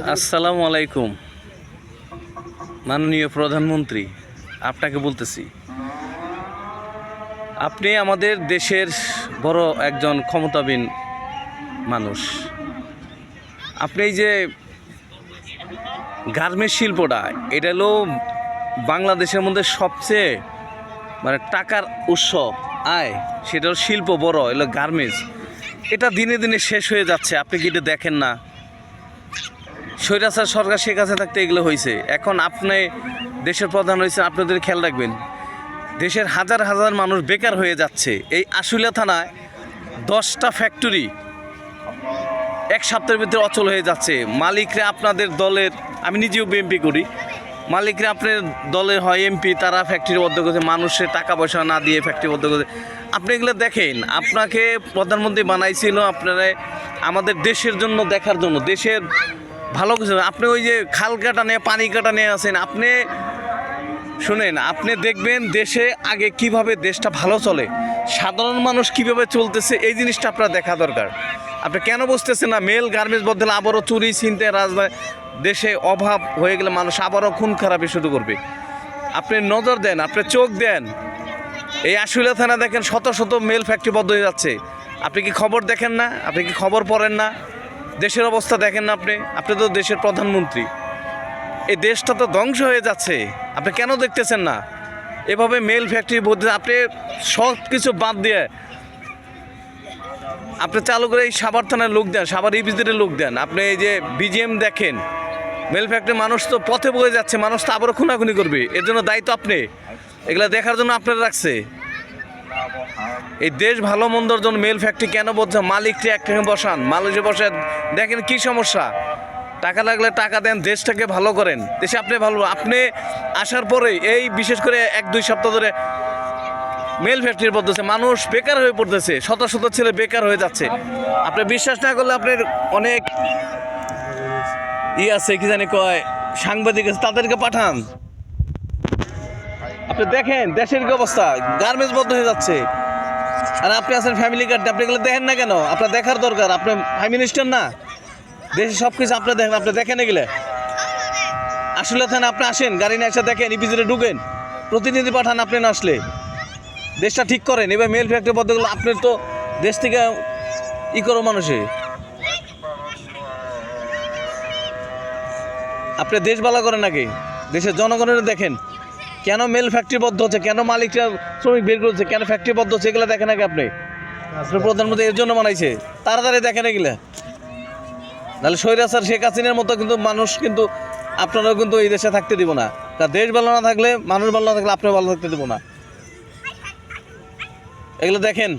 আসসালামু আলাইকুম মাননীয় প্রধানমন্ত্রী, আপনাকে বলতেছি, আপনি আমাদের দেশের বড় একজন ক্ষমতাবিন মানুষ। আপনি এই যে গার্মেন্টস শিল্পটা, এটা হলো বাংলাদেশের মধ্যে সবচেয়ে টাকার উৎস, আয়, সেটা হলো শিল্প বড়, এলো গার্মেন্টস। এটা দিনে দিনে শেষ হয়ে যাচ্ছে, আপনি কি এটা দেখেন না? স্বৈরাচার সরকার শেখ হাসিনা থাকতে এগুলো হয়েছে। এখন আপনি দেশের প্রধান হয়েছেন, আপনাদের খেয়াল রাখবেন। দেশের হাজার হাজার মানুষ বেকার হয়ে যাচ্ছে। এই আশুলিয়া থানায় 10টা ফ্যাক্টরি এক সপ্তাহের ভিতরে অচল হয়ে যাচ্ছে। মালিকরা আপনাদের দলের, আমি নিজেও বিএমপি করি, মালিকরা আপনার দলের হয় এমপি, তারা ফ্যাক্টরি বদ্ধ করছে, মানুষের টাকা পয়সা না দিয়ে ফ্যাক্টরি বদ্ধ করছে। আপনি এগুলো দেখেন, আপনাকে প্রধানমন্ত্রী বানাইছিল আপনারা আমাদের দেশের জন্য, দেখার জন্য, দেশের ভালো কিছু। আপনি ওই যে খাল কাটা নিয়ে, পানি কাটা নিয়ে আছেন। আপনি শুনেন, আপনি দেখবেন দেশে আগে কিভাবে দেশটা ভালো চলে, সাধারণ মানুষ কিভাবে চলতেছে, এই জিনিসটা আপনার দেখা দরকার। আপনি কেন বুঝতেছেন না? মেল গার্মেন্টস বদলে আবারও চুরি ছিনতে, দেশে অভাব হয়ে গেলে মানুষ আবারও খুন খারাপি শুরু করবে। আপনি নজর দেন, আপনি চোখ দেন। এই আশুলিয়া থানা দেখেন শত শত মেল ফ্যাক্টরি বন্ধ হয়ে যাচ্ছে। আপনি কি খবর দেখেন না? আপনি কি খবর পড়েন না? দেশের অবস্থা দেখেন না? আপনি তো দেশের প্রধানমন্ত্রী। এই দেশটা তো ধ্বংস হয়ে যাচ্ছে, আপনি কেন দেখতেছেন না? এভাবে মেল ফ্যাক্টরি বলতে আপনি সব কিছু বাদ দিয়ে আপনি চালু করে এই সাভার থানার লোক দেন, সাভার ইপিজেডের লোক দেন। আপনি এই যে বিজিএম দেখেন, মেল ফ্যাক্টরি, মানুষ তো পথে বয়ে যাচ্ছে, মানুষ তো আবারও খুনাখুনি করবে। এর জন্য দায়িত্ব আপনি, এগুলো দেখার জন্য আপনারা রাখছে। এই দেশ ভালো মন্দর জন্য মেল ফ্যাক্টরি কেন বলছে? মালিককে একটাকে বসান, মালিকে বসে দেখেন কি সমস্যা। টাকা লাগলে টাকা দেন, দেশটাকে ভালো করেন। দেশে আপনি ভালো, আপনি আসার পরে এই বিশেষ করে 1-2 সপ্তাহ ধরে মেল ফ্যাক্টরি পড়তেছে, মানুষ বেকার হয়ে পড়তেছে, শত শত ছেলে বেকার হয়ে যাচ্ছে। আপনি বিশ্বাস না করলে আপনার অনেক আছে, কি জানি কয়, সাংবাদিক আছে, তাদেরকে পাঠান। আপনি দেখেন দেশের কি অবস্থা, গার্মেন্টস বন্ধ হয়ে যাচ্ছে। আর আপনি আছেন ফ্যামিলি কার্ড, আপনি এগুলো দেখেন না কেন? আপনার দেখার দরকার, আপনি প্রাইম মিনিস্টার না? দেশে সব কিছু আপনি দেখেন, আপনি দেখেন এগুলো। আসলে থানা আপনি আসেন, গাড়ি নিয়ে এসে দেখেন, ইপিজেডে ঢুকেন, প্রতিনিধি পাঠান। আপনি না আসলে দেশটা ঠিক করেন। এবার মেল ফ্যাক্টরি বদ্ধ করলে আপনার তো দেশ থেকে করো মানুষে। আপনি দেশ ভালো করেন নাকি? দেশের জনগণের দেখেন কেন মেল ফ্যাক্টরি বদ্ধ হচ্ছে, কেন মালিকরা শ্রমিক বের করছে, কেন ফ্যাক্টরি বদ্ধ হচ্ছে, এগুলো দেখেন নাকি? আপনি প্রধানমন্ত্রী এর জন্য বানাইছে, তাড়াতাড়ি দেখেন এগুলা। নাহলে স্বৈরাচার শেখ হাসিনার মতো কিন্তু মানুষ কিন্তু আপনারাও কিন্তু এই দেশে থাকতে দিব না। তা দেশ ভালো না থাকলে, মানুষ ভালো না থাকলে আপনি ভালো থাকতে দেবো না। এগুলো দেখেন।